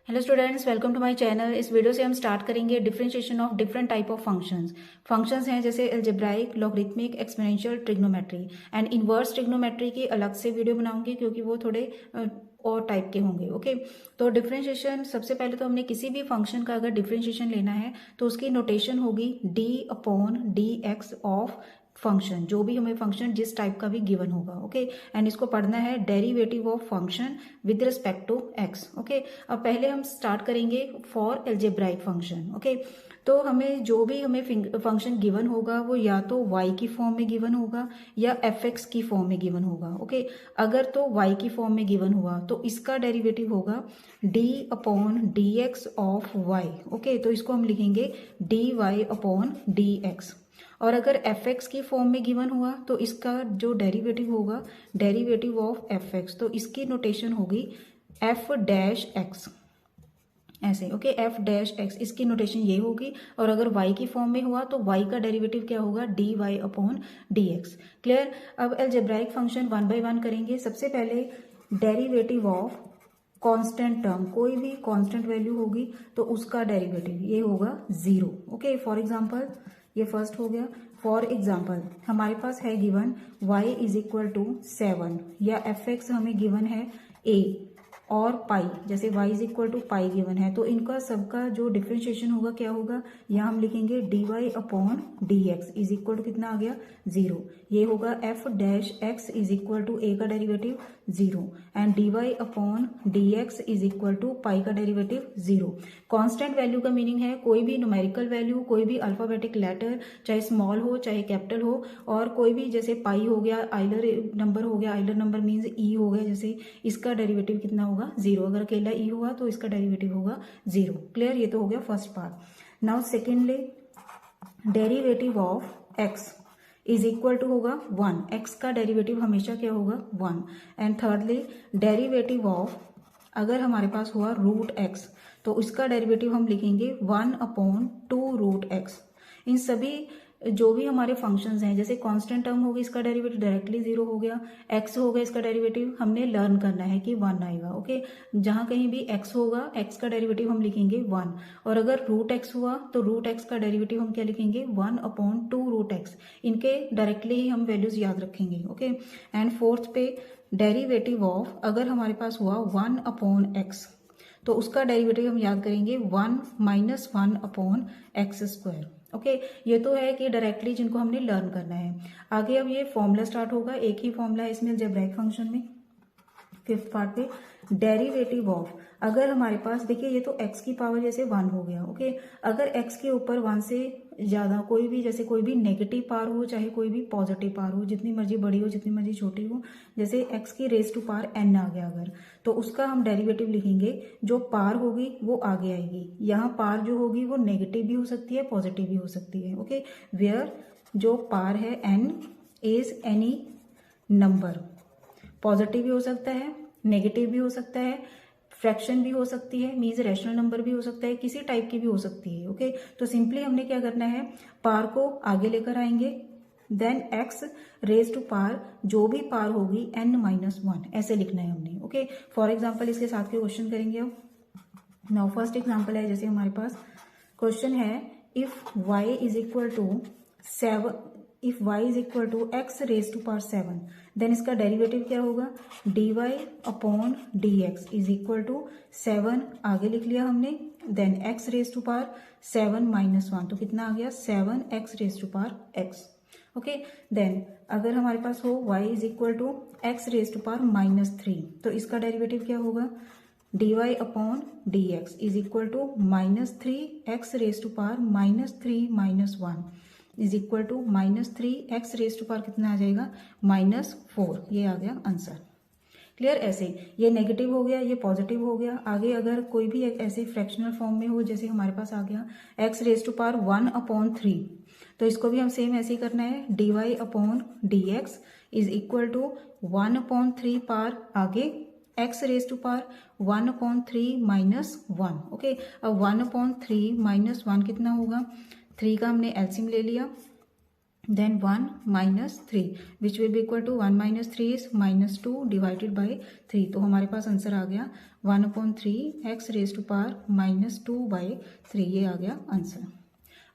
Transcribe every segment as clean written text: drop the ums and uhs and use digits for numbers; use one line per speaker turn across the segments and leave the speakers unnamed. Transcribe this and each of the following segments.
Hello students, welcome to my channel. इस video से हम स्टार्ट करेंगे differentiation of different type of functions. Functions हैं जैसे algebraic, logarithmic, exponential, trigonometry and inverse trigonometry की अलग से वीडियो बनाऊंगी क्योंकि वो थोड़े और टाइप के होंगे। ओके, तो डिफरेंशिएशन सबसे पहले तो हमने किसी भी फंक्शन का अगर डिफरेंशिएशन लेना है तो उसकी नोटेशन होगी D upon d x of function, जो भी हमें फंक्शन जिस टाइप का भी गिवन होगा। ओके, एंड इसको पढ़ना है derivative of function with respect to x. Okay, अब पहले हम स्टार्ट करेंगे फॉर एल्जेब्राइक फंक्शन। ओके, तो हमें जो भी हमें फंक्शन गिवन होगा वो या तो y की फॉर्म में गिवन होगा या fx की फॉर्म में गिवन होगा। ओके, अगर तो y की फॉर्म में गिवन हुआ तो इसका डेरिवेटिव होगा d upon d x of y। Okay, तो इसको हम लिखेंगे dy अपॉन डी एक्स। और अगर fx की फॉर्म में गिवन हुआ तो इसका जो डेरिवेटिव होगा डेरिवेटिव ऑफ fx, तो इसकी नोटेशन होगी f डैश x, ऐसे। ओके, f डैश x इसकी नोटेशन ये होगी। और अगर y की फॉर्म में हुआ तो y का डेरिवेटिव क्या होगा dy अपॉन dx। क्लियर। अब algebraic function one by one करेंगे। सबसे पहले डेरिवेटिव ऑफ कांस्टेंट टर्म, कोई भी कांस्टेंट वैल्यू होगी तो उसका डेरिवेटिव ये होगा 0। ओके, फॉर एग्जांपल ये फर्स्ट हो गया। फॉर एग्जाम्पल हमारे पास है given y is equal to 7 या fx हमें गिवन है a और पाई, जैसे y is equal to pi given है, तो इनका सबका जो डिफरेंशिएशन होगा क्या होगा, यहाँ हम लिखेंगे dy upon d x is equal to कितना आ गया 0। ये होगा f dash x is equal to a का derivative 0 and dy upon d x is equal to pi का डेरिवेटिव 0। कांस्टेंट वैल्यू का मीनिंग है कोई भी न्यूमेरिकल वैल्यू, कोई भी अल्फाबेटिक लेटर, चाहे स्मॉल हो चाहे कैपिटल हो, और कोई भी जैसे पाई हो गया, आइलर नंबर हो गया, आइलर नंबर मीन्स ई हो गया, जैसे इसका डेरिवेटिव कितना होगा 0। अगर अकेला ई हुआ तो इसका डेरिवेटिव होगा 0। क्लियर, ये तो हो गया first part. Now secondly derivative of x is equal to होगा 1, x का डेरिवेटिव हमेशा क्या होगा 1। एंड थर्डली डेरिवेटिव ऑफ, अगर हमारे पास हुआ रूट x तो उसका डेरिवेटिव हम लिखेंगे 1 अपॉन 2 रूट x। इन सभी जो भी हमारे फंक्शंस हैं, जैसे कांस्टेंट टर्म होगी इसका डेरिवेटिव डायरेक्टली 0 हो गया, x हो गया इसका डेरिवेटिव, हमने लर्न करना है कि 1 आएगा। ओके, जहां कहीं भी x होगा x का डेरिवेटिव हम लिखेंगे 1, और अगर रूट x हुआ तो रूट x का डेरिवेटिव हम क्या लिखेंगे 1 अपॉन 2 रूट x। इनके डायरेक्टली ही हम वैल्यूज याद रखेंगे। ओके, एंड फोर्थ पे डेरिवेटिव ऑफ, अगर हमारे पास हुआ 1 अपॉन x तो उसका डेरिवेटिव हम याद करेंगे 1 minus 1 upon x square. Okay, ये तो है कि डायरेक्टली जिनको हमने लर्न करना है। आगे अब ये फॉर्मूला स्टार्ट होगा, एक ही फॉर्मूला है इसमें अलजेब्राइक फंक्शन में। फिफ्थ पार्ट पे डेरिवेटिव ऑफ, अगर हमारे पास देखिए ये तो x की पावर जैसे 1 हो गया। ओके, अगर x के ऊपर 1 से ज्यादा कोई भी, जैसे कोई भी नेगेटिव पावर हो चाहे कोई भी पॉजिटिव पावर हो, जितनी मर्जी बड़ी हो जितनी मर्जी छोटी हो, जैसे x की रेज टू पावर n आ गया अगर, तो उसका हम डेरिवेटिव लिखेंगे, जो पावर होगी वो आगे आएगी। यहाँ पावर जो होगी वो नेगेटिव भी हो सकती है पॉजिटिव भी हो सकती है। ओके, वेयर जो पावर है n is any number, positive भी हो सकता है, नेगेटिव भी हो सकता है, फ्रैक्शन भी हो सकती है, मीन्स रैशनल नंबर भी हो सकता है, किसी टाइप की भी हो सकती है। ओके, तो सिंपली हमने क्या करना है, पावर को आगे लेकर आएंगे, then x raise to power, जो भी पावर होगी n माइनस 1, ऐसे लिखना है हमने। ओके, फॉर एग्जाम्पल इसके साथ के क्वेश्चन करेंगे। अब नाउ फर्स्ट एग्जाम्पल है, जैसे हमारे पास क्वेश्चन है if y is equal to 7, if y is equal to x raise to power 7, then इसका डेरिवेटिव क्या होगा dy upon d x is equal to 7, आगे लिख लिया हमने, then x raise to power 7 minus 1, तो कितना आ गया 7x raise to power x। Okay, then अगर हमारे पास हो y is equal to x raise to power minus 3, तो इसका डेरिवेटिव क्या होगा dy upon d x is equal to minus 3x raise to power minus 3 minus 1 is equal to minus 3x raise to power कितना आ जाएगा -4। ये आ गया आंसर। क्लियर, ऐसे ये नेगेटिव हो गया, ये पॉजिटिव हो गया। आगे अगर कोई भी एक ऐसे फ्रैक्शनल फॉर्म में हो, जैसे हमारे पास आ गया x raise to power 1 upon 3, तो इसको भी हम सेम ऐसे ही करना है, dy upon d x is equal to 1 upon 3 power आगे x raise to power 1 upon 3 minus 1। Okay, अब 1 अपॉन 3 माइनस 1 कितना होगा, 3 का हमने एलसीएम ले लिया, then 1 minus 3 which will be equal to 1 minus 3 is minus 2 divided by 3। तो हमारे पास आंसर आ गया 1/3 x raise to power minus 2 by 3, ये आ गया आंसर।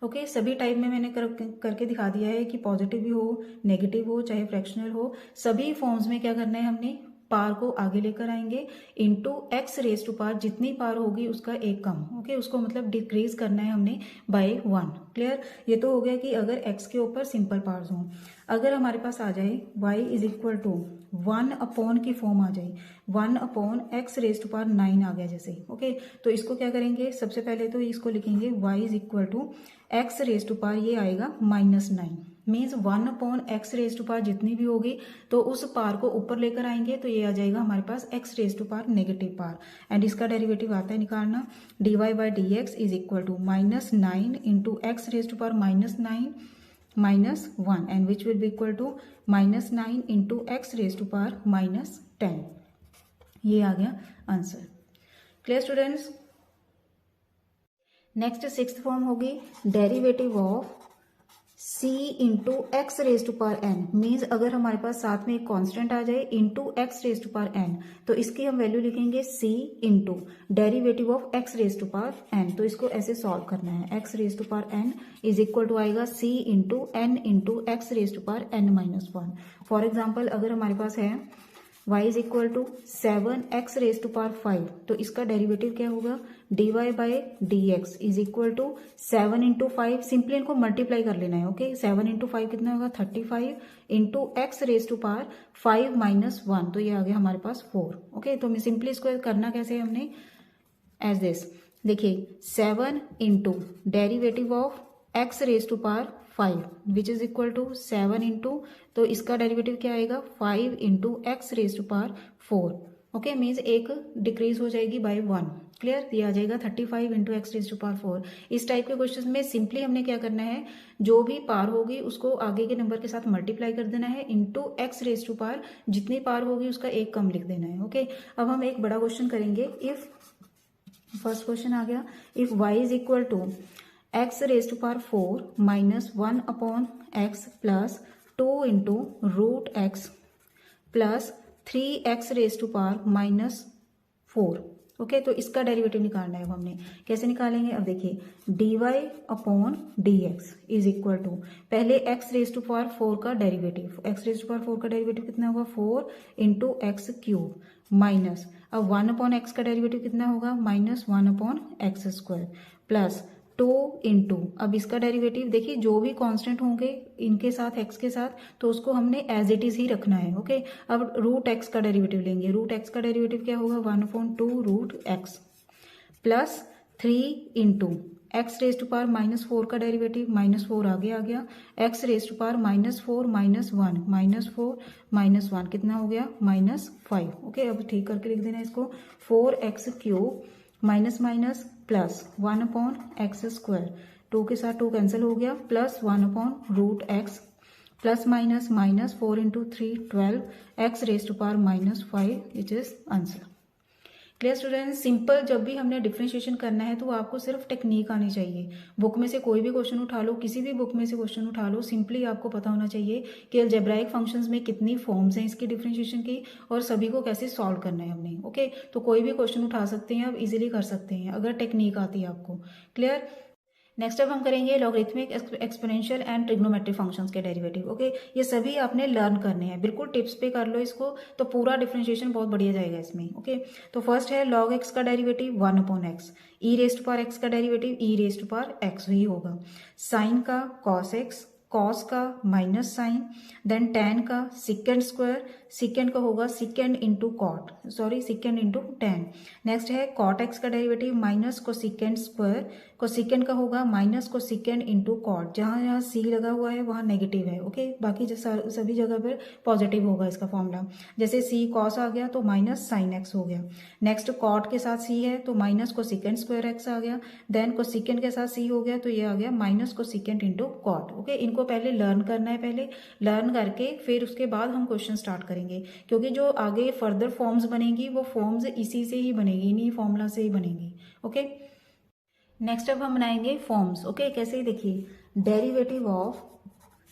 ओके सभी टाइप में मैंने करके दिखा दिया है कि पॉजिटिव भी हो, नेगेटिव हो, चाहे फ्रैक्शनल हो, सभी फॉर्म्स में क्या करना है हमने, पार को आगे लेकर आएंगे into x raise to power, जितनी पार होगी उसका एक कम। ओके उसको मतलब डिक्रीज करना है हमने बाय 1। क्लियर, ये तो हो गया कि अगर x के ऊपर सिंपल पार्स हों। अगर हमारे पास आ जाए y इज इक्वल टू 1/, की फॉर्म आ जाए 1/x रेज टू पावर 9 आ गया जैसे। ओके तो इसको क्या करेंगे, सबसे पहले तो इसको लिखेंगे y is equal to x raise to power, ये आएगा -9, means 1/x raise to power जितनी भी होगी तो उस पार को ऊपर लेकर आएंगे तो ये आ जाएगा हमारे पास x raise to power negative पार, एंड इसका डेरिवेटिव आता है निकालना dy by d x is equal to -9 into x raise to power -9 -1 and which will be equal to -9 into x raise to power -10। ये आ गया answer. Clear students. Next sixth form होगी derivative of c into x raise to power n, means अगर हमारे पास साथ में एक कांस्टेंट आ जाए into x raise to power n तो इसकी हम वैल्यू लिखेंगे c into derivative of x raise to power n। तो इसको ऐसे सॉल्व करना है, x raise to power n is equal to आएगा c into n into x raise to power n-1। For example अगर हमारे पास है y is equal to 7x raise to power 5 तो इसका डेरिवेटिव क्या होगा, dy by d x is equal to 7 into 5, simply इनको मल्टीप्लाई कर लेना है। ओके 7 इंटू 5 कितना होगा 35 into x raise to power 5 -1, तो ये आ गया हमारे पास 4। ओके तो मैं सिंपली इसको करना कैसे है हमने, एज दिस देखिए 7 into derivative of x raise to power 5 which is equal to 7 into, तो इसका डेरिवेटिव क्या आएगा 5 into x raise to power 4। Okay means एक डिक्रीज हो जाएगी बाय 1। क्लियर, ये आ जाएगा 35 into x raise to power 4। इस टाइप के क्वेश्चन में सिंपली हमने क्या करना है, जो भी पार होगी उसको आगे के नंबर के साथ मल्टीप्लाई कर देना है into x raise to power, जितनी पार होगी उसका एक कम लिख देना है। ओके अब हम एक बड़ा क्वेश्चन करेंगे। इफ फर्स्ट क्वेश्चन आ गया, if y is equal to x raise to power 4 minus 1/x plus 2 into root x plus 3x raise to power -4। Okay तो इसका डेरिवेटिव निकालना है हमने, कैसे निकालेंगे, अब देखिए dy/dx इज इक्वल टू पहले x रेज टू पावर 4 का derivative, x raise to power 4 का डेरिवेटिव कितना होगा 4 इंटू एक्स क्यूब माइनस, अब 1/x का डेरिवेटिव कितना होगा -1/x² प्लस 2 इंटू, अब इसका डेरिवेटिव देखिए जो भी कांस्टेंट होंगे इनके साथ x के साथ तो उसको हमने एज इट इज ही रखना है। ओके अब रूट x का डेरिवेटिव लेंगे, रूट x का डेरिवेटिव क्या होगा 1/2 root x plus 3 into x raise to power -4 का डेरिवेटिव -4 आगे आ गया, x रेज टू पावर -4 -1 -4 -1 कितना हो गया -5। ओके अब ठीक करके लिख देना इसको 4x³ minus minus plus 1/x², 2 के साथ 2 कैंसिल हो गया, plus 1/√x plus minus -4 into 3 12 x raise to power -5 which is answer. Clear students. Simple जब भी हमने डिफरेंशिएशन करना है तो आपको सिर्फ टेक्निक आनी चाहिए। बुक में से कोई भी क्वेश्चन उठा लो, किसी भी बुक में से क्वेश्चन उठा लो, सिंपली आपको पता होना चाहिए कि अलजेब्राइक फंक्शंस में कितनी फॉर्म्स हैं इसकी डिफरेंशिएशन की और सभी को कैसे सॉल्व करना है हमने। ओके तो कोई भी क्वेश्चन उठा सकते हैं, आप इजीली कर सकते हैं अगर टेक्निक आती है आपको। क्लियर। नेक्स्ट अब हम करेंगे logarithmic, exponential and trigonometric functions के डेरिवेटिव। ओके ये सभी आपने लर्न करने हैं, बिल्कुल टिप्स पे कर लो इसको तो पूरा डिफरेंशिएशन बहुत बढ़िया जाएगा इसमें। ओके तो फर्स्ट है log x का derivative 1/x, e raise to power x का derivative e raise to power x ही होगा, साइन का cos x, कॉस का माइनस साइन, देन टेन का सिकेंड स्क्वायर, सिकेंड का होगा secant into cot, sorry secant into tan. Next है cot x का derivative minus cosecant square, cosecant का होगा माइनस को सिकेंड इंटू कॉट, जहाँ यहाँ सी लगा हुआ है वहाँ नेगेटिव है। ओके बाकी सभी जगह पर पॉजिटिव होगा इसका फॉर्मूला, जैसे सी कॉस आ गया तो माइनस साइन एक्स हो गया। नेक्स्ट कॉट के साथ सी है तो minus cosecant square x आ गया, देन को सिकेंड के साथ सी हो गया तो ये आ गया माइनस को सिकेंड इंटू कॉट। ओके इनको पहले लर्न करना है, पहले लर्न करके फिर उसके बाद हम क्वेश्चन स्टार्ट करेंगे, क्योंकि जो आगे फर्दर फॉर्म्स बनेगी वो फॉर्म्स इसी से ही बनेगी, इन्हीं फॉर्मूला से ही बनेगी। ओके नेक्स्ट अब हम बनाएंगे फॉर्म्स। ओके कैसे, देखिए डेरिवेटिव ऑफ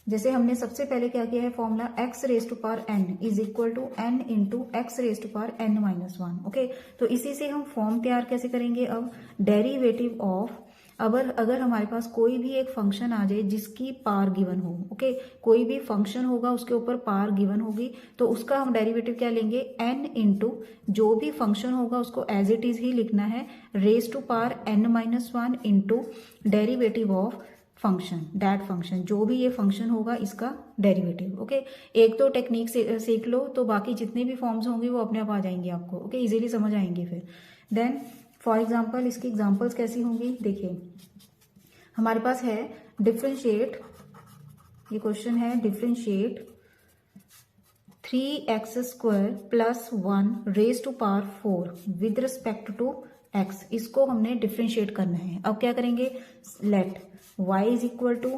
जैसे हमने सबसे पहले क्या किया है formula x raise to power n is equal to n into x raise to power n minus 1। Okay, तो इसी से हम फॉर्म तैयार कैसे करेंगे अब, डेरिवेटिव ऑफ, अगर हमारे पास कोई भी एक फंक्शन आ जाए जिसकी पावर गिवन हो, ओके, कोई भी फंक्शन होगा उसके ऊपर पावर गिवन होगी, तो उसका हम डेरिवेटिव क्या लेंगे, n इंटू जो भी फंक्शन होगा उसको एज इट इज ही लिखना है, raise to power n minus 1 into derivative of function, that function, जो भी ये फंक्शन होगा इसका डेरिवेटिव। ओके, एक तो टेक्निक सीख लो तो बाकी जितने भी फॉर्म्स होंगे वो अपने आप आ जाएंगे आपको। ओके, इजीली समझ आएंगे फिर। देन फॉर एग्जांपल इसकी एग्जांपल्स कैसी होंगी, देखिए हमारे पास है डिफरेंशिएट, ये क्वेश्चन है differentiate 3x² plus 1 raise to power 4 with respect to x, इसको हमने डिफरेंशिएट करना है। अब क्या करेंगे, let y is equal to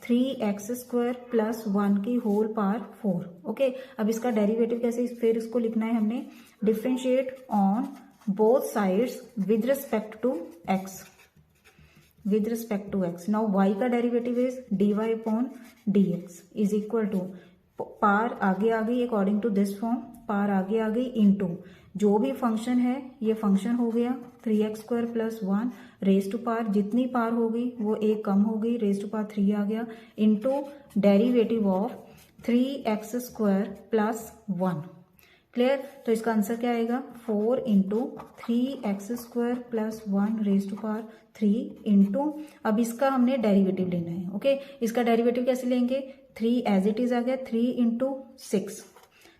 3x² plus 1 की होल पावर 4। ओके, अब इसका डेरिवेटिव कैसे, फिर इसको लिखना है हमने, differentiate on both sides with respect to x, with respect to x। Now y का derivative is dy upon dx is equal to power आगे आ गई according to this form, power आगे आ गई इनटू जो भी फंक्शन है, ये फंक्शन हो गया 3x² plus 1 raise to power, जितनी पार हो गई वो एक कम हो गई, रेज टू पार 3 आ गया, into derivative of 3x² plus 1। Clear, तो इसका आंसर क्या आएगा, 4 into 3x² plus 1 raise to power 3 into, अब इसका हमने डेरिवेटिव लेना है। ओके, इसका डेरिवेटिव कैसे लेंगे, 3 एज इट इज आ गया, 3 into 6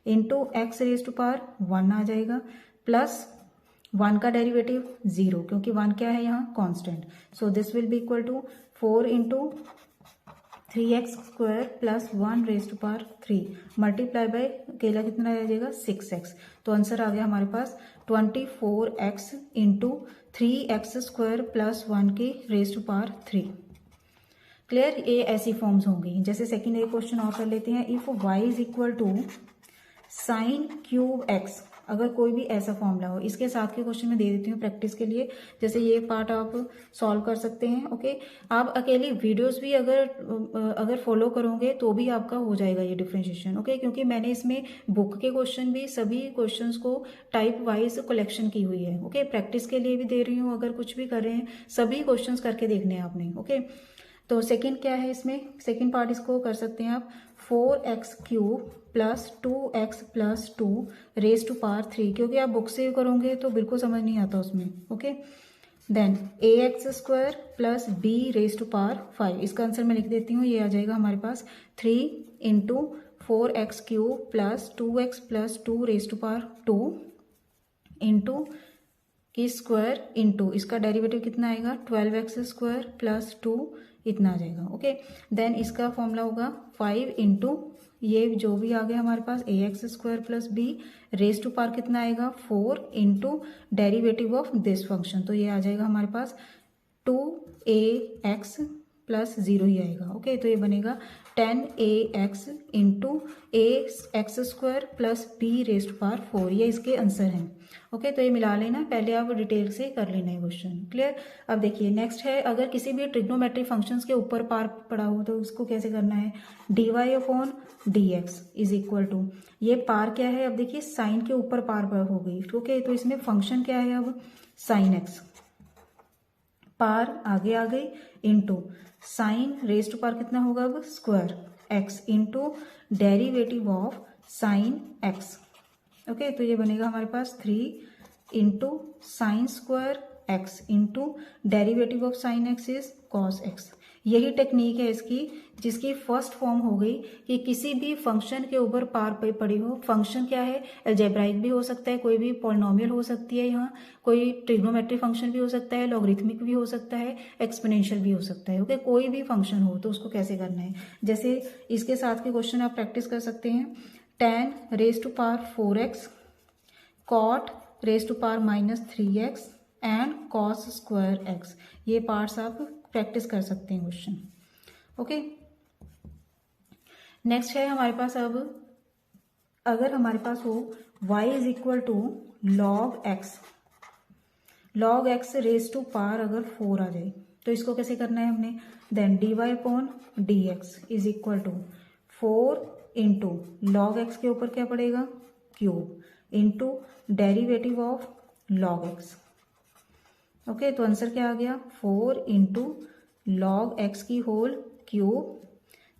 into x raise to power 1 आ जाएगा, प्लस 1 का डेरिवेटिव 0 क्योंकि 1 क्या है यहाँ constant, so this will be equal to 4 into 3x² plus 1 raise to power 3 multiply by अकेला कितना आ जाएगा 6x, तो आंसर आ गया हमारे पास 24x इंटू 3x² प्लस 1 की रेज टू पावर 3। क्लियर, ये ऐसी फॉर्म्स होंगी। जैसे सेकंड एक क्वेश्चन और कर लेते हैं, if y is equal to sine cube x, अगर कोई भी ऐसा फॉर्मूला हो, इसके साथ के क्वेश्चन में दे देती हूँ प्रैक्टिस के लिए, जैसे ये पार्ट आप सॉल्व कर सकते हैं। ओके, आप अकेली वीडियोस भी अगर फॉलो करोगे तो भी आपका हो जाएगा ये डिफरेंशिएशन। ओके, क्योंकि मैंने इसमें बुक के क्वेश्चन भी सभी क्वेश्चंस को टाइप वाइज कलेक्शन की हुई है। ओके, प्रैक्टिस के लिए भी दे रही हूँ, अगर कुछ भी कर रहे हैं सभी क्वेश्चन करके देखने हैं आपने। ओके, तो सेकेंड क्या है इसमें, सेकेंड पार्ट इसको कर सकते हैं आप, 4x³ plus 2x plus 2 raise to power 3, क्योंकि आप बुक से करोगे तो बिल्कुल समझ नहीं आता उसमें। Okay, then ax² plus b raise to power 5, इसका आंसर मैं लिख देती हूँ, ये आ जाएगा हमारे पास 3 into 4x³ plus 2x plus 2 raise to power 2 into की स्क्वायर इंटू इसका डेरिवेटिव कितना आएगा 12x² प्लस 2 इतना आ जाएगा। ओके, देन इसका फॉर्मूला होगा 5 इंटू ये जो भी आ गया हमारे पास ax² plus b raise to power कितना आएगा 4 into derivative of this function, तो ये आ जाएगा हमारे पास 2ax प्लस 0 ही आएगा। ओके, तो ये बनेगा 10ax into ax² plus b raise to power 4, ये इसके आंसर हैं। ओके, तो ये मिला लेना, पहले आप डिटेल से कर लेना है क्वेश्चन। क्लियर, अब देखिए नेक्स्ट है, अगर किसी भी ट्रिग्नोमेट्रिक फंक्शंस के ऊपर पार पड़ा हो तो उसको कैसे करना है, dy upon dx is equal to, ये पार क्या है, अब देखिए साइन के ऊपर पार हो गई। ओके, तो इसमें फंक्शन क्या है अब साइन x, पार आगे आ गई into sine raise to power कितना होगा अब square x into derivative of sine x। Okay, तो ये बनेगा हमारे पास 3 into sine square x into derivative of sine x is cos x। यही टेक्निक है इसकी, जिसकी फर्स्ट फॉर्म हो गई कि किसी भी फंक्शन के ऊपर पार पे पड़ी हो। फंक्शन क्या है, अलजेब्राइक भी हो सकता है, कोई भी पॉलिनोमियल हो सकती है, यहाँ कोई ट्रिग्नोमेट्रिक फंक्शन भी हो सकता है, लॉगरिथमिक भी हो सकता है, एक्सपोनेंशियल भी हो सकता है। ओके, कोई भी फंक्शन हो तो उसको कैसे करना है, जैसे इसके साथ के क्वेश्चन आप प्रैक्टिस कर सकते हैं, tan raise to power 4x cot raise to power -3x and cos square x, ये पार्ट्स आप प्रैक्टिस कर सकते हैं क्वेश्चन। ओके, नेक्स्ट है हमारे पास, अब अगर हमारे पास हो y is equal to log x raise to power अगर 4 आ जाए, तो इसको कैसे करना है हमने, then dy upon d x is equal to 4 into log x के ऊपर क्या पड़ेगा, cube, into derivative of log x. Okay, तो आंसर क्या आ गया, 4 इंटू लॉग एक्स की whole cube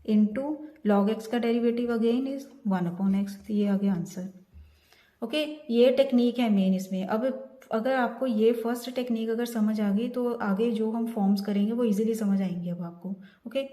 into log x का derivative again is 1 upon x. तो ये आ गया आंसर। ओके, ये टेक्निक है मेन इसमें। अब अगर आपको ये फर्स्ट टेक्निक अगर समझ आ गई तो आगे जो हम फॉर्म्स करेंगे वो इजीली समझ आएंगे अब आपको। ओके,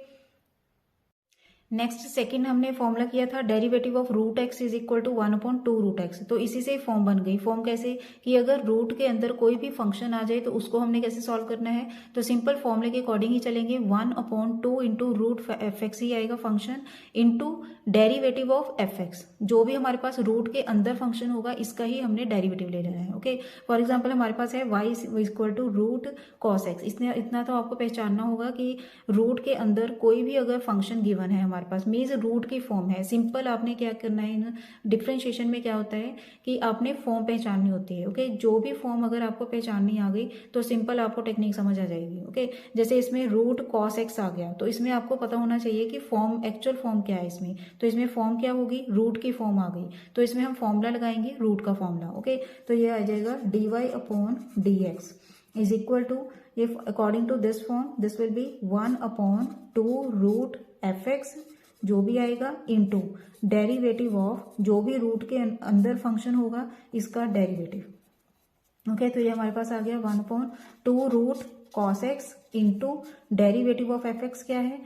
नेक्स्ट सेकंड हमने फॉर्मूला किया था derivative of root x is equal to 1 upon 2 root x. तो इसी से फॉर्म बन गई। फॉर्म कैसे कि अगर रूट के अंदर कोई भी फंक्शन आ जाए तो उसको हमने कैसे सॉल्व करना है, तो सिंपल फॉर्मूले के अकॉर्डिंग ही चलेंगे। 1 upon 2 into root f x ही आएगा function, into derivative of f x. जो भी हमारे पास रूट के अंदर फंक्शन होगा इसका ही हमने डेरिवेटिव ले लेना है। ओके, फॉर एग्जाम्पल हमारे पास है y equal to root cos x. इसने इतना तो आपको पहचानना होगा कि रूट के अंदर कोई भी अगर फंक्शन गिवन है हमारे पास, मीन्स रूट की फॉर्म है, सिंपल आपने क्या करना है, डिफरेंशिएशन में क्या होता है कि आपने फॉर्म पहचाननी होती है। ओके, जो भी फॉर्म अगर आपको पहचाननी आ गई तो सिंपल आपको टेक्निक समझ आ जाएगी। ओके, जैसे इसमें रूट कॉस एक्स आ गया तो इसमें आपको पता होना चाहिए कि फॉर्म एक्चुअल फॉर्म क्या है इसमें। तो इसमें फॉर्म क्या होगी, रूट की फॉर्म आ गई, तो इसमें हम फॉर्मूला लगाएंगे रूट का फॉर्मूला। ओके, तो ये आ जाएगा dy upon d x is equal to, ये according to this form this will be 1 upon 2 root f x जो भी आएगा इंटू डेरिवेटिव ऑफ जो भी रूट के अंदर फंक्शन होगा इसका डेरिवेटिव। ओके, तो ये हमारे पास आ गया 1 upon 2 root cos x into derivative of f x क्या है,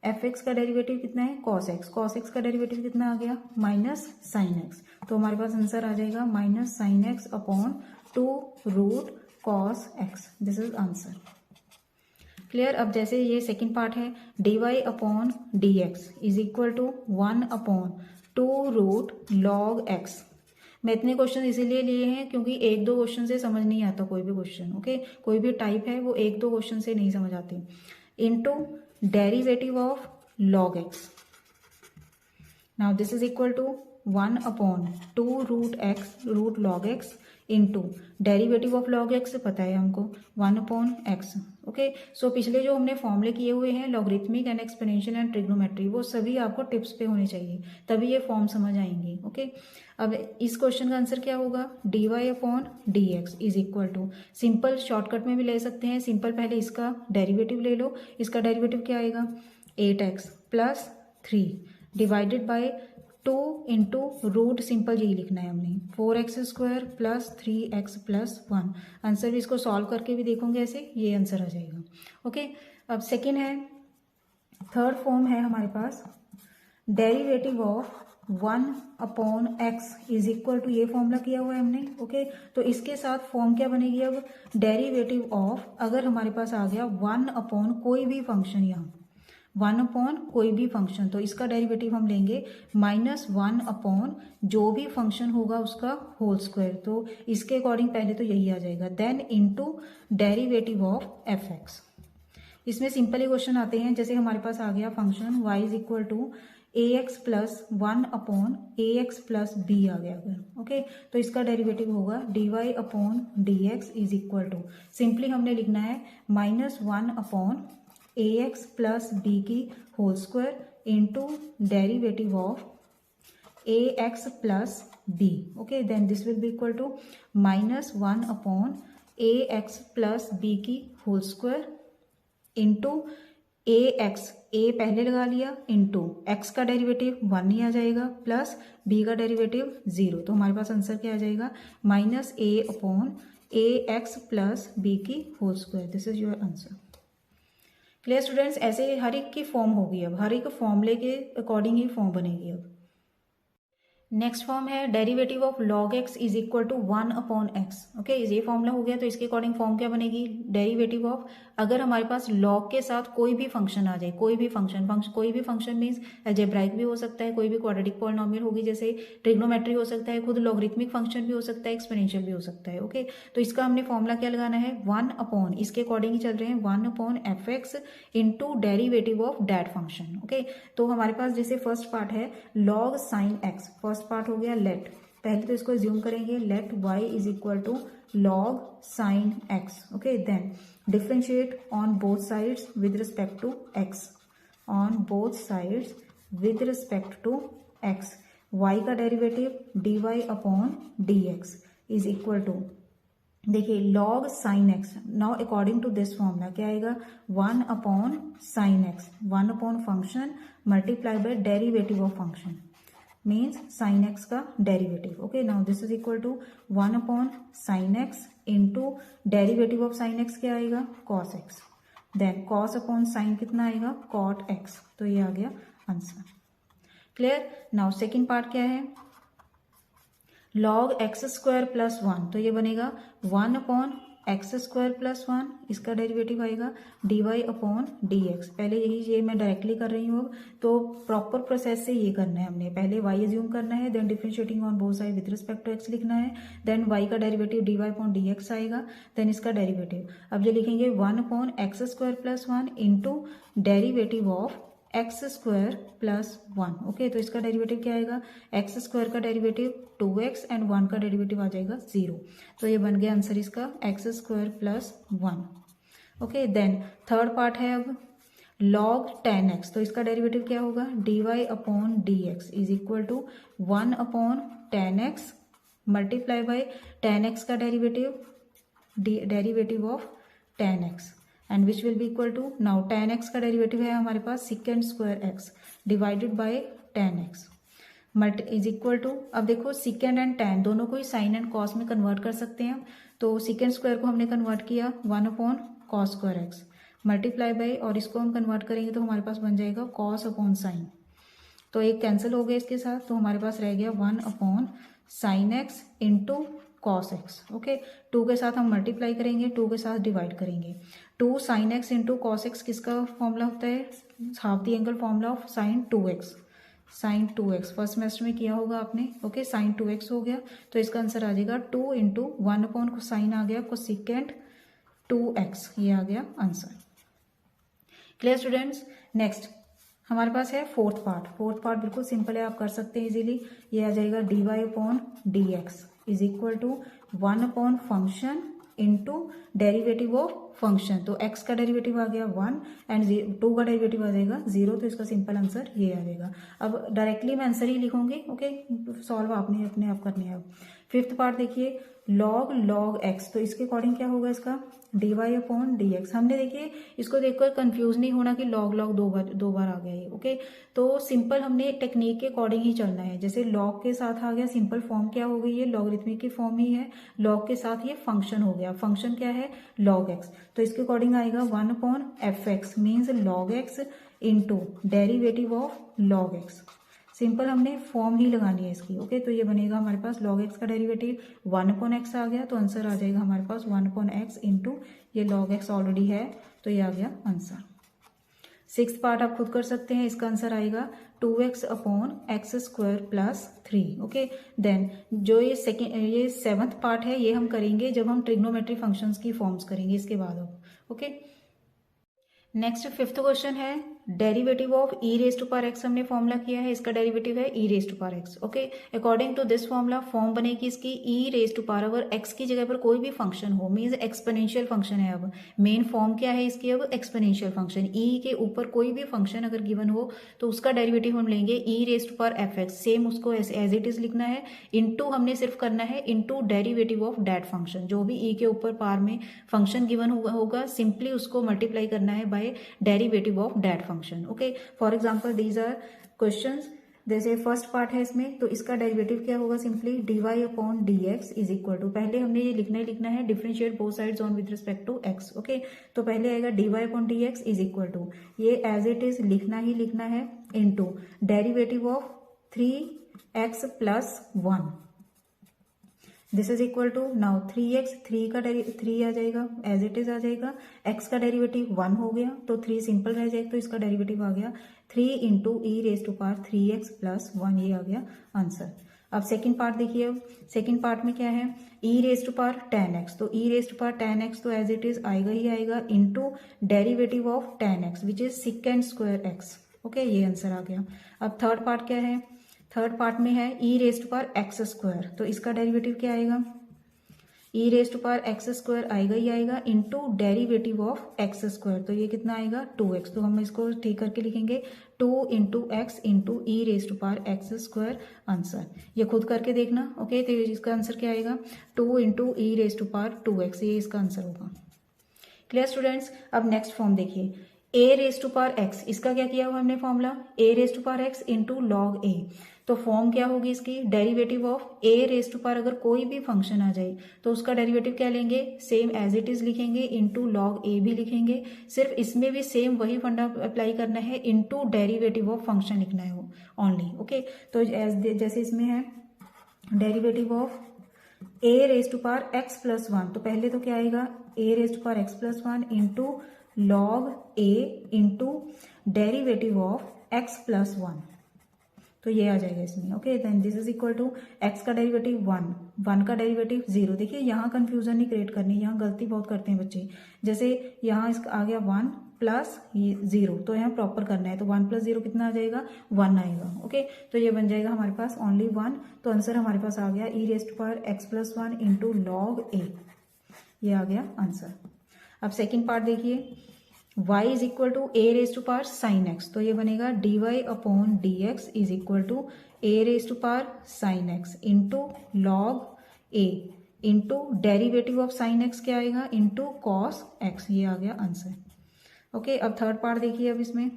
एफ एक्स का डेरिवेटिव कितना है, कॉस एक्स। कॉस एक्स का डेरिवेटिव कितना आ गया, माइनस साइन एक्स। तो हमारे पास आंसर आ जाएगा minus sine x upon 2 root cos x. This is answer. Clear. अब जैसे ये सेकंड पार्ट है, d y upon d x is equal to 1 upon 2 root log x. मैं इतने क्वेश्चन इसीलिए लिए हैं क्योंकि एक दो क्वेश्चन से समझ नहीं आता कोई भी क्वेश्चन। ओके, कोई भी टाइप है वो एक दो क्वेश्चन से नहीं समझ आती। Into derivative of log x. Now this is equal to 1 upon 2 root x root log x into derivative of log x पता है हमको 1 अपॉन एक्स। ओके, सो पिछले जो हमने फॉर्मूले किए हुए हैं logarithmic and exponential and trigonometry वो सभी आपको टिप्स पे होने चाहिए, तभी ये फॉर्म समझ आएंगी। ओके, अब इस क्वेश्चन का आंसर क्या होगा, d y upon d x is equal to, simple shortcut में भी ले सकते हैं। सिंपल पहले इसका डेरिवेटिव ले लो। इसका डेरिवेटिव क्या आएगा, 8x plus 3 divided by 2 into root, simple यही लिखना है हमने, 4x square plus 3x plus 1। Answer भी इसको सॉल्व करके भी देखोगे ऐसे, ये आंसर आ जाएगा। ओके, अब सेकेंड है, थर्ड फॉर्म है हमारे पास derivative of 1 upon x is equal to, ये फॉर्मूला किया हुआ है हमने। ओके, तो इसके साथ फॉर्म क्या बनेगी अब, डेरिवेटिव ऑफ, अगर हमारे पास आ गया 1 अपॉन कोई भी फंक्शन, यहाँ 1 अपॉन कोई भी फंक्शन, तो इसका डेरिवेटिव हम लेंगे -1 अपॉन जो भी फंक्शन होगा उसका होल स्क्वायर। तो इसके अकॉर्डिंग पहले तो यही आ जाएगा, then into derivative of f x. इसमें सिंपल ही क्वेश्चन आते हैं, जैसे हमारे पास आ गया function y is equal to ax plus 1 upon ax plus b आ गया अगर। ओके, तो इसका डेरिवेटिव होगा dy upon d x is equal to, simply हमने लिखना है -1 अपॉन ax प्लस b की whole square into derivative of ax plus b। Okay, then this will be equal to -1 upon ax plus b की whole square into ax, a पहले लगा लिया, इंटू x का डेरिवेटिव 1 ही आ जाएगा प्लस b का डेरिवेटिव 0। तो हमारे पास आंसर क्या आ जाएगा, -a upon ax plus b की whole square. This is your answer. Clear students, ऐसे हर एक की फॉर्म होगी, अब हर एक फॉर्मूले के अकॉर्डिंग ही फॉर्म बनेगी। अब नेक्स्ट फॉर्म है derivative of log x is equal to 1 upon x. Okay, ये फॉर्मूला हो गया, तो इसके अकॉर्डिंग फॉर्म क्या बनेगी, डेरिवेटिव ऑफ, अगर हमारे पास लॉग के साथ कोई भी फंक्शन आ जाए, कोई भी फंक्शन कोई भी फंक्शन मीन्स अलजेब्राइक भी हो सकता है, कोई भी क्वाड्रेटिक पॉलिनोमियल होगी, जैसे ट्रिग्नोमेट्री हो सकता है, खुद लॉगरिथमिक फंक्शन भी हो सकता है, एक्सपोनेंशियल भी हो सकता है। ओके, तो इसका हमने फॉर्मूला क्या लगाना है, 1 अपॉन, इसके अकॉर्डिंग ही चल रहे हैं, 1 upon f x into derivative of that function. Okay, तो हमारे पास जैसे फर्स्ट पार्ट है log sine x, first part हो गया लेट पहले तो इसको एज्यूम करेंगे, let y is equal to log sin x. Okay, then differentiate on both sides with respect to x, on both sides with respect to x. y का derivative dy upon dx is equal to, देखिए log sin x. Now according to this formula क्या आएगा, 1 upon sine x, 1 upon function multiply by derivative of function, means sine x का derivative. Okay, now this is equal to 1 upon sine x into derivative of sine x क्या आएगा, cos x. Then cos upon sine कितना आएगा, cot x. तो ये आ गया answer. Clear. Now second part क्या है, log x स्क्वायर प्लस 1. तो ये बनेगा 1 अपॉन एक्स स्क्वायर प्लस 1, इसका डेरिवेटिव आएगा dy अपॉन dx. पहले ये मैं डायरेक्टली कर रही हूँ, तो प्रॉपर प्रोसेस से ये करना है हमने. पहले y एज्यूम करना है, then differentiating on both side with respect to x लिखना है, देन y का डेरिवेटिव dy अपॉन dx आएगा, देन इसका डेरिवेटिव. अब ये लिखेंगे 1 upon x square plus 1 into derivative of x square plus 1. Okay, तो इसका डेरिवेटिव क्या आएगा, एक्स स्क्वायर का डेरिवेटिव 2x एंड 1 का डेरिवेटिव आ जाएगा 0. तो ये बन गया आंसर इसका x square plus 1. Okay, then third part है अब log tan x. तो इसका डेरिवेटिव क्या होगा, dy upon dx is equal to 1 upon tan x multiply by tan x का derivative of tan x and which will be equal to, now tan x का derivative है हमारे पास secant square x divided by tan x is equal to, अब देखो secant and tan दोनों को ही साइन एंड कॉस में कन्वर्ट कर सकते हैं. तो सिकेंड स्क्वायर को हमने कन्वर्ट किया 1 upon cos square x multiply bye, और इसको हम कन्वर्ट करेंगे तो हमारे पास बन जाएगा कॉस अपॉन साइन. तो एक कैंसिल हो गया इसके साथ, तो हमारे पास रह गया 1 upon sine x into cos x. Okay, 2 के साथ हम मल्टीप्लाई करेंगे, 2 के साथ डिवाइड करेंगे. 2 sine x into cos x किसका फॉर्मूला होता है, half the angle formula of sine 2x. Sine 2x first semester में किया होगा आपने. ओके, साइन 2x हो गया, तो इसका आंसर आ जाएगा 2 इंटू 1 अपॉन साइन आ गया कोसेकेंट 2x. ये आ गया आंसर. Clear students. नेक्स्ट हमारे पास है फोर्थ पार्ट. फोर्थ पार्ट बिल्कुल सिंपल है, आप कर सकते हैं इजीली. ये आ जाएगा dy upon dx is equal to 1 upon function into derivative of function. तो x का डेरिवेटिव आ गया 1 एंड 2 का डेरिवेटिव आ जाएगा 0. तो इसका सिंपल आंसर ये आ जाएगा. अब डायरेक्टली मैं आंसर ही लिखूंगी. ओके, सॉल्व आपने अपने आप करनी है. फिफ्थ पार्ट देखिए, log x. तो इसके अकॉर्डिंग क्या होगा इसका, dy अपॉन dx. हमने देखिए इसको देखकर कंफ्यूज नहीं होना कि log दो बार आ गया ये. ओके, तो सिंपल हमने टेक्निक के अकॉर्डिंग ही चलना है. जैसे log के साथ आ गया, सिंपल फॉर्म क्या हो गई, ये लॉगरिथमिक की फॉर्म ही है. log के साथ ये फंक्शन हो गया, फंक्शन क्या है log x. तो इसके अकॉर्डिंग आएगा 1 upon f x means log x into derivative of log x. Simple हमने फॉर्म ही लगानी है इसकी. ओके, तो ये बनेगा हमारे पास log x का डेरिवेटिव 1 अपॉन एक्स आ गया, तो आंसर आ जाएगा हमारे पास 1 अपॉन एक्स इंटू ये log x ऑलरेडी है, तो ये आ गया आंसर. सिक्स्थ पार्ट आप खुद कर सकते हैं. इसका आंसर आएगा 2x upon x square plus 3. Okay, then जो ये सेवंथ पार्ट है ये हम करेंगे जब हम ट्रिग्नोमेट्री फंक्शंस की फॉर्म्स करेंगे इसके बाद. ओके, नेक्स्ट फिफ्थ क्वेश्चन है derivative of e raise to power x. हमने फॉर्मूला किया है, इसका डेरिवेटिव है e raise to power x. Okay, according to this formula form बनेगी इसकी ई रेज टू पावर, अगर एक्स की जगह पर कोई भी फंक्शन हो मीन्स एक्सपोनेंशियल फंक्शन है. अब मेन फॉर्म क्या है इसकी, अब एक्सपोनेंशियल फंक्शन. ई के ऊपर कोई भी फंक्शन अगर गिवन हो तो उसका डेरिवेटिव हम लेंगे e raise to power f x. Same उसको एज इट इज लिखना है, इंटू हमने सिर्फ करना है into derivative of that function. जो भी ई के ऊपर पावर में फंक्शन गिवन होगा सिंपली उसको मल्टीप्लाई करना है by derivative of that function. Okay, for example these are questions. जैसे फर्स्ट पार्ट है इसमें, तो इसका डेरिवेटिव क्या होगा, simply dy upon dx is equal to, पहले हमने ये लिखना है differentiate both sides on with respect to x. Okay, तो पहले आएगा dy upon dx is equal to, ये एज इट इज लिखना है into derivative of 3x plus 1. This is equal to, now 3x 3 आ जाएगा एज इट इज आ जाएगा. x का डेरिवेटिव 1 हो गया तो 3 सिंपल रह जाएगा, तो इसका डेरिवेटिव आ गया 3 into e raise to power 3x plus 1. ये आ गया आंसर. अब सेकंड पार्ट देखिए. अब सेकंड पार्ट में क्या है, e raise to power tan x. तो e raise to power tan x तो एज इट इज आएगा ही आएगा into derivative of tan x which is secant square x. Okay, ये आंसर आ गया. अब थर्ड पार्ट क्या है, थर्ड पार्ट में है e raise to power x square, तो इसका डेरिवेटिव क्या आएगा, e raise to power x square आएगा ही आएगा into derivative of x square, तो ये कितना आएगा 2x, तो हम इसको ठीक करके लिखेंगे 2 into x into e raise to power x square answer. ये खुद करके देखना, ओके। तो इसका आंसर क्या आएगा 2 into e raise to power 2x, ये इसका आंसर होगा। Clear students. अब नेक्स्ट फॉर्म देखिए, a raise to power x, इसका क्या किया हुआ हमने formula, a raise to power x into log a, तो फॉर्म क्या होगी इसकी, derivative of a raise to power, अगर कोई भी फंक्शन आ जाए तो उसका डेरिवेटिव क्या लेंगे, सेम एज इट इज लिखेंगे, इंटू लॉग ए भी लिखेंगे, सिर्फ इसमें भी सेम वही फंडा अप्लाई करना है, इंटू डेरिवेटिव ऑफ फंक्शन लिखना है वो ओनली, ओके। तो जैसे इसमें है derivative of a raise to power x plus 1, तो पहले तो क्या आएगा a raise to power x plus 1 into log a into derivative of x plus 1, तो ये आ जाएगा इसमें, okay. Then this is equal to x का डेरिवेटिव 1 का डेरिवेटिव 0। देखिए यहाँ कंफ्यूजन नहीं क्रिएट करनी, यहाँ गलती बहुत करते हैं बच्चे, जैसे यहाँ इसका आ गया 1 प्लस 0, तो यहाँ प्रॉपर करना है, तो 1 प्लस 0 कितना आ जाएगा 1 आएगा, ओके। तो ये बन जाएगा हमारे पास ओनली 1, तो आंसर हमारे पास आ गया e raise to power x plus 1 into log a, ये आ गया आंसर। अब सेकेंड पार्ट देखिए, y is equal to a raise to power sine x, तो ये बनेगा d y upon d x is equal to a raise to power sine x into log a into derivative of sine x क्या आएगा into cos x, ये आ गया answer, okay. अब third part देखिए, अब इसमें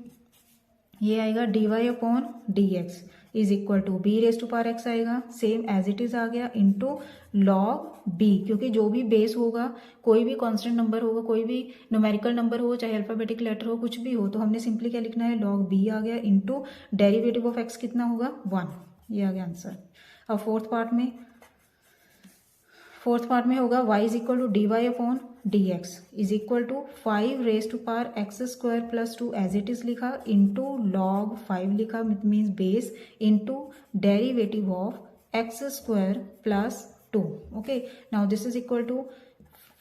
ये आएगा d y upon d x is equal to b raise to power x आएगा, सेम एज इट इज आ गया, इंटू लॉग बी, क्योंकि जो भी बेस होगा, कोई भी कांस्टेंट नंबर होगा, कोई भी न्यूमेरिकल नंबर हो, चाहे अल्फाबेटिक लेटर हो, कुछ भी हो, तो हमने सिंपली क्या लिखना है, लॉग बी आ गया इंटू डेरिवेटिव ऑफ एक्स कितना होगा 1, ये आ गया आंसर। अब फोर्थ पार्ट में होगा y is equal to d y upon d x is equal to 5 raise to power x square plus 2 as it is लिखा, इंटू लॉग 5 लिखा means base, into derivative of x square plus 2, okay. Now this is equal to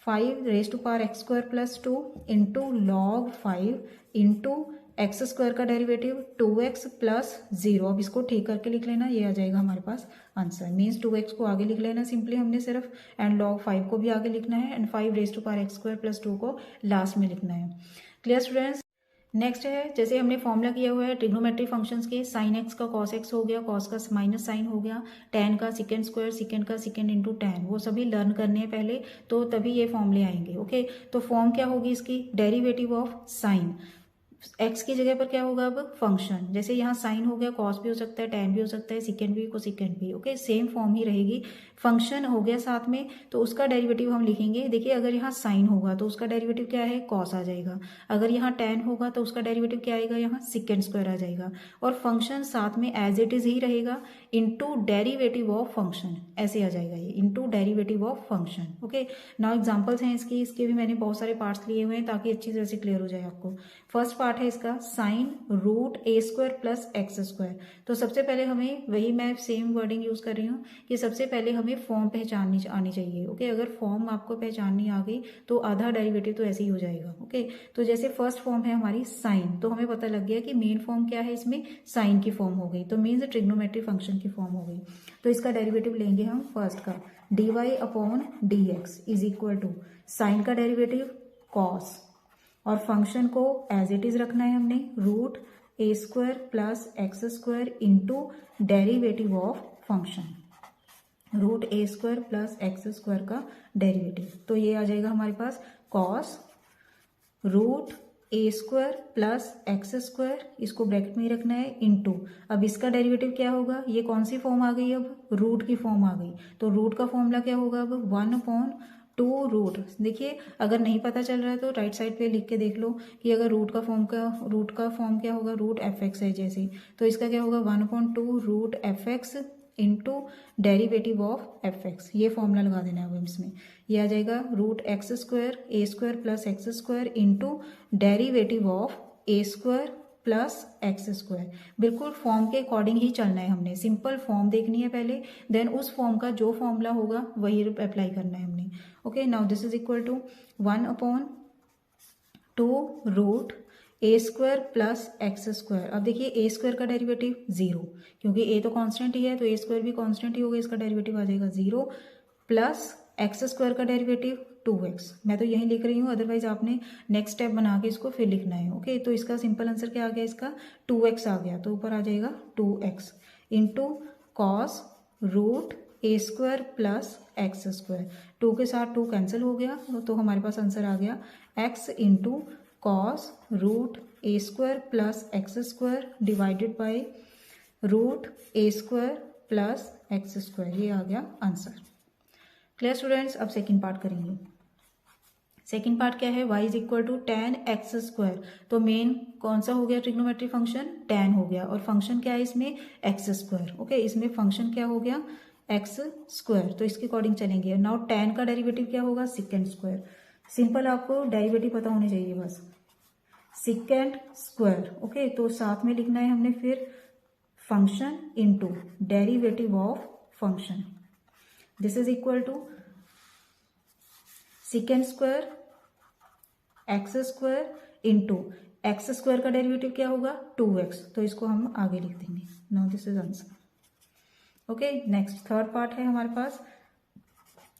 5 raise to power x square plus 2 into log 5 into x square का derivative 2x plus 0, अब इसको ठीक करके लिख लेना, ये आ जाएगा हमारे पास आंसर। मीन्स 2x को आगे लिख लेना सिंपली हमने सिर्फ, एंड log 5 को भी आगे लिखना है, and 5 raise to power x square plus 2 को लास्ट में लिखना है। Clear students. नेक्स्ट है, जैसे हमने फॉर्मूला किया हुआ है ट्रिग्नोमेट्री फंक्शंस के, साइन एक्स का कॉस एक्स हो गया, कॉस का माइनस साइन हो गया, टेन का सेकेंड स्क्वायर, सेकेंड का सेकेंड इंटू टेन, वो सभी लर्न करने हैं पहले, तो तभी ये फॉर्मूले आएंगे, ओके। तो फॉर्म क्या होगी इसकी, डेरिवेटिव ऑफ साइन, एक्स की जगह पर क्या होगा अब फंक्शन, जैसे यहाँ साइन हो गया, कॉस भी हो सकता है, टेन भी हो सकता है, सेकेंड भी, कोसेकेंड भी, ओके। सेम फॉर्म ही रहेगी, फंक्शन हो गया साथ में, तो उसका डेरिवेटिव हम लिखेंगे। देखिए अगर यहाँ साइन होगा तो उसका डेरिवेटिव क्या है कॉस आ जाएगा, अगर यहाँ टेन होगा तो उसका डेरिवेटिव क्या आएगा, यहाँ सेकेंड स्क्वायर आ जाएगा, और फंक्शन साथ में एज इट इज ही रहेगा, इंटू डेरिवेटिव ऑफ फंक्शन, ऐसे आ जाएगा ये, into derivative of function, okay. Now examples हैं इसके भी मैंने बहुत सारे पार्ट्स लिए हुए हैं ताकि अच्छी तरह से क्लियर हो जाए आपको। फर्स्ट पार्ट है इसका sign root a square plus x square, तो सबसे पहले हमें, वही मैं सेम वर्डिंग यूज कर रही हूँ कि सबसे पहले हमें फॉर्म पहचाननी आनी चाहिए, ओके। अगर फॉर्म आपको पहचाननी आ गई तो आधा डेरिवेटिव तो ऐसे ही हो जाएगा, ओके। तो जैसे फर्स्ट फॉर्म है हमारी साइन, तो हमें पता लग गया कि मेन फॉर्म क्या है इसमें, साइन की फॉर्म हो गई, तो मीन्स ट्रिग्नोमेट्री फंक्शन की फॉर्म हो गई। तो इसका डेरिवेटिव लेंगे हम फर्स्ट का, d y upon d x is equal to sine का डेरिवेटिव कॉस, और फंक्शन को एज इट इज रखना है हमने, root a square plus x square into derivative of function, root a square plus x square का derivative, तो ये आ जाएगा हमारे पास cos root a square plus x square, इसको ब्रैकेट में ही रखना है, इंटू, अब इसका डेरिवेटिव क्या होगा, ये कौन सी फॉर्म आ गई, अब रूट की फॉर्म आ गई, तो रूट का फॉर्मूला क्या होगा अब 1/2 रूट। देखिए अगर नहीं पता चल रहा है तो राइट साइड पे लिख के देख लो कि अगर रूट का फॉर्म क्या होगा, रूट एफ एक्स है जैसे, तो इसका क्या होगा 1/2 root f x into derivative of f x, ये फॉर्मूला लगा देना है अब इसमें, ये आ जाएगा root x square a square plus x square into derivative of a square plus x square. बिल्कुल फॉर्म के अकॉर्डिंग ही चलना है हमने, सिंपल फॉर्म देखनी है पहले, देन उस फॉर्म का जो फॉर्मूला होगा वही अप्लाई करना है हमने, okay. Now this is equal to 1/2 root a square plus x square. अब देखिए ए स्क्वायर का डेरिवेटिव 0, क्योंकि ए तो कांस्टेंट ही है तो ए स्क्वायर भी कांस्टेंट ही होगा, इसका डेरिवेटिव आ जाएगा 0, प्लस एक्स स्क्वायर का डेरिवेटिव 2x। मैं तो यही लिख रही हूँ, अदरवाइज आपने नेक्स्ट स्टेप बना के इसको फिर लिखना है। ओके, तो इसका सिंपल आंसर क्या आ गया, इसका 2x आ गया, तो ऊपर आ जाएगा 2x into cos root a square plus x square. 2 के साथ 2 कैंसिल हो गया, तो हमारे पास आंसर आ गया x into cos root a square plus x square divided by root a square plus x square. ये आ गया आंसर। क्लियर स्टूडेंट्स, अब सेकंड पार्ट करेंगे। सेकंड पार्ट क्या है, y is equal to tan x square. तो main कौन सा हो गया ट्रिग्नोमेट्री फंक्शन, tan हो गया, और फंक्शन क्या है इसमें, एक्स स्क्वायर। ओके, इसमें फंक्शन क्या हो गया, एक्स स्क्वायर, तो इसके अकॉर्डिंग चलेंगे। नाउ tan का डेरिवेटिव क्या होगा, सेकेंड स्क्वायर। सिंपल आपको डेरिवेटिव पता होने चाहिए बस, सेकेंड स्क्वायर। ओके, तो साथ में लिखना है हमने फिर function into derivative of function. This is equal to second square x square into x square का डेरिवेटिव क्या होगा 2x, तो इसको हम आगे लिख देंगे। Now this is answer. Okay, next third part है हमारे पास,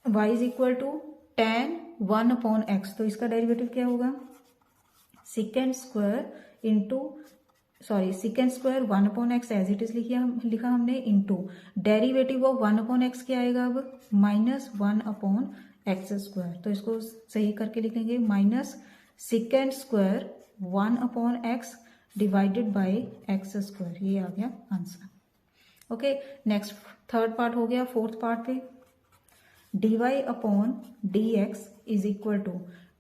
y is equal to tan 1/x। तो इसका डेरिवेटिव क्या होगा, second square into second square 1/x as it is लिखा हमने, इंटू डेरिवेटिव ऑफ 1/x क्या आएगा अब, -1/x स्क्वायर। तो इसको सही करके लिखेंगे, minus second square 1/x divided by x square. ये आ गया answer. Okay, next third part हो गया। फोर्थ पार्ट पे dy/dx is equal to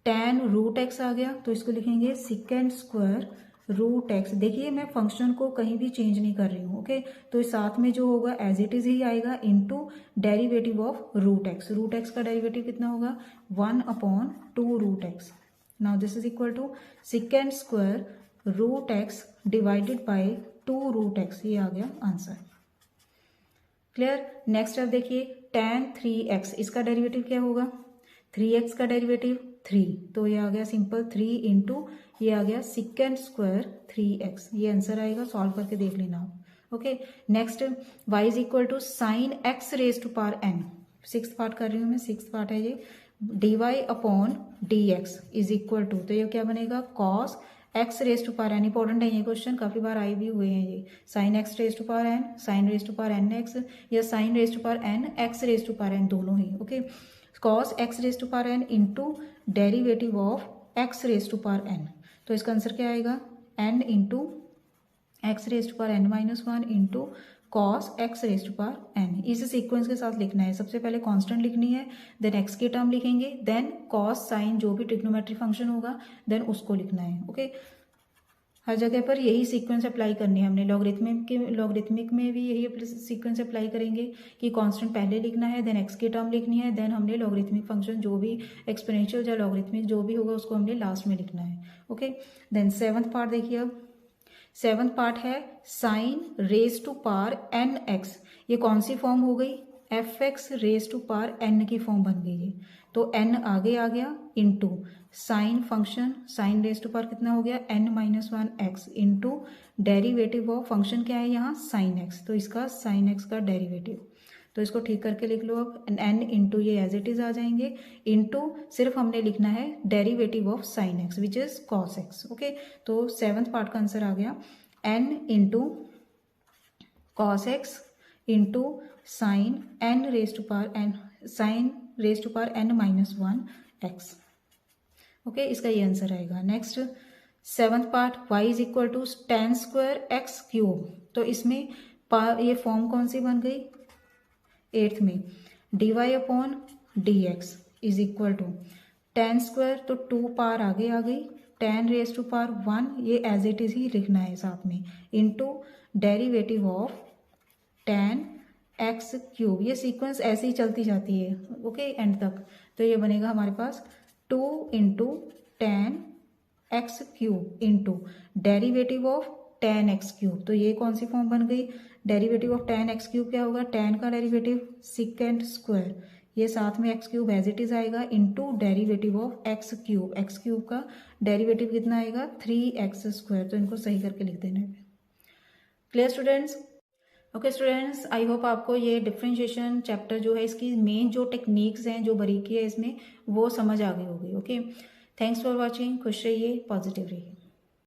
tan root x आ गया, तो इसको लिखेंगे सेकेंड स्क्वायर रूट एक्स। देखिए मैं फंक्शन को कहीं भी चेंज नहीं कर रही हूँ। ओके, तो साथ में जो होगा एज इट इज ही आएगा, into derivative of root x. Root x का डेरिवेटिव कितना होगा, 1/2 root x. Now this is equal to second square root x divided by 2 root x. ये आ गया आंसर। क्लियर। नेक्स्ट अब देखिए tan 3x, इसका डेरिवेटिव क्या होगा, 3x का डेरिवेटिव 3, तो ये आ गया सिंपल 3 इंटू ये आ गया सेकेंड स्क्वायर 3x। ये आंसर आएगा, सॉल्व करके देख लेना आप। Okay, next y is equal to sine x raise to power n। Six part कर रही हूँ मैं, सिक्स पार्ट है ये। dy/dx इज इक्वल टू, तो ये क्या बनेगा, cos x raise to power n। Important है ये क्वेश्चन, काफी बार आए भी हुए हैं ये। Sine x raise to power n, sine raise to power n x, या sine raise to power n x raise to power n, दोनों ही। Okay, cos x raise to power n into derivative of x raise to power n। तो इसका answer क्या आएगा, n into x raise to power n-1 into cos x raise to power n। इस sequence के साथ लिखना है, सबसे पहले कांस्टेंट लिखनी है, देन x की टर्म लिखेंगे, देन कॉस साइन जो भी ट्रिग्नोमेट्री फंक्शन होगा देन उसको लिखना है। ओके, हर जगह पर यही सीक्वेंस अप्लाई करनी है हमने। लॉगरिथमिक में भी यही सीक्वेंस अप्लाई करेंगे कि कांस्टेंट पहले लिखना है, देन एक्स की टर्म लिखनी है, देन हमने लॉगरिथमिक फंक्शन जो भी एक्सपोनेंशियल या लॉगरिथमिक जो भी होगा उसको हमने लास्ट में लिखना है। ओके, देन सेवंथ पार्ट देखिए। अब सेवंथ पार्ट है sine raise to power n x. ये कौन सी फॉर्म हो गई, f x raise to power n की फॉर्म बन गई है, तो एन आगे आ गया into sine function, sine raise to power कितना हो गया n-1 into derivative of function क्या है यहाँ साइन एक्स, तो इसका साइन एक्स का डेरिवेटिव। तो इसको ठीक करके लिख लो अब, n इंटू ये एज इट इज आ जाएंगे, इंटू सिर्फ हमने लिखना है derivative of sine x which is cos x. Okay, तो सेवंथ पार्ट का आंसर आ गया n into cos x into sine n raise to power n, sine raise to power n-1 x। Okay, इसका ये आंसर आएगा। Next seventh part y is equal to tan square x cube. तो इसमें ये form कौन सी बन गई, eighth में dy/dx is equal to tan square, तो 2 पावर आगे आ गई, tan रेज टू पावर 1, ये एज इट इज ही लिखना है साथ में, into derivative of tan x cube. ये सीक्वेंस ऐसे ही चलती जाती है ओके एंड तक। तो ये बनेगा हमारे पास 2 into tan x cube into derivative of tan x cube. तो ये कौन सी फॉर्म बन गई, derivative of tan x cube क्या होगा, tan का डेरिवेटिव सेकेंड स्क्वायर, ये साथ में x cube as it is आएगा into derivative of x cube का डेरिवेटिव कितना आएगा 3x²। तो इनको सही करके लिख देना है। Clear students? Okay students, I hope आपको ये डिफरेंशिएशन चैप्टर जो है इसकी मेन जो टेक्निक्स हैं, जो बारीकी है इसमें, वो समझ आ गई होगी। Okay, thanks for watching. खुश रहिए, पॉजिटिव रहिए।